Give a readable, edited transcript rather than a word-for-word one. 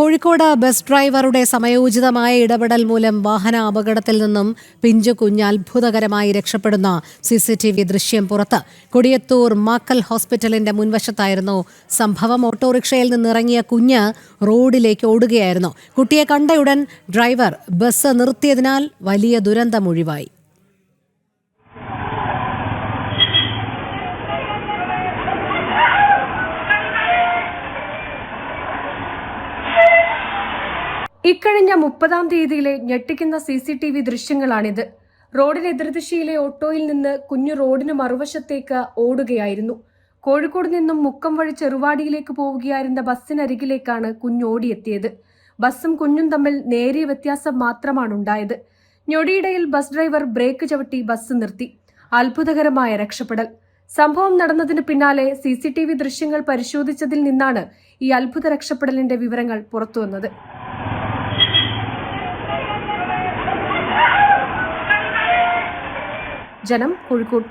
Kozhikode bus ഡ്രൈവറുടെ സമയോചിതമായ ഇടപെടൽ മൂലം വാഹന അപകടത്തിൽ നിന്നും പിഞ്ചു കുഞ്ഞ് അത്ഭുതകരമായി രക്ഷപ്പെടുന്ന സിസിടിവി ദൃശ്യം പുറത്ത്. കൊടിയത്തൂർ മാക്കൽ ഹോസ്പിറ്റലിന്റെ മുൻവശത്തായിരുന്നു സംഭവം. ഓട്ടോറിക്ഷയിൽ നിന്നിറങ്ങിയ കുഞ്ഞ് റോഡിലേക്ക് ഓടുകയായിരുന്നു. കുട്ടിയെ കണ്ടയുടൻ ഡ്രൈവർ ബസ് നിർത്തിയതിനാൽ വലിയ ദുരന്തമൊഴിവായി. ഇക്കഴിഞ്ഞ 30-ാം തീയതിയിലെ ഞെട്ടിക്കുന്ന സിസിടിവി ദൃശ്യങ്ങളാണിത്. റോഡിന് എതിർദിശയിലെ ഓട്ടോയിൽ നിന്ന് കുഞ്ഞു റോഡിന് മറുവശത്തേക്ക് ഓടുകയായിരുന്നു. കോഴിക്കോട് നിന്നും മുക്കം വഴി ചെറുവാടിയിലേക്ക് പോവുകയായിരുന്ന ബസ്സിനരികിലേക്കാണ് കുഞ്ഞോടിയെത്തിയത്. ബസ്സും കുഞ്ഞും തമ്മിൽ നേരിയ വ്യത്യാസം മാത്രമാണുണ്ടായത്. ഞൊടിയിടയിൽ ബസ് ഡ്രൈവർ ബ്രേക്ക് ചവിട്ടി ബസ് നിർത്തി. അത്ഭുതകരമായ രക്ഷപ്പെടൽ. സംഭവം നടന്നതിന് പിന്നാലെ സിസിടിവി ദൃശ്യങ്ങൾ പരിശോധിച്ചതിൽ നിന്നാണ് ഈ അത്ഭുത രക്ഷപ്പെടലിന്റെ വിവരങ്ങൾ പുറത്തുവന്നത്. ജനം, കോഴിക്കോട്.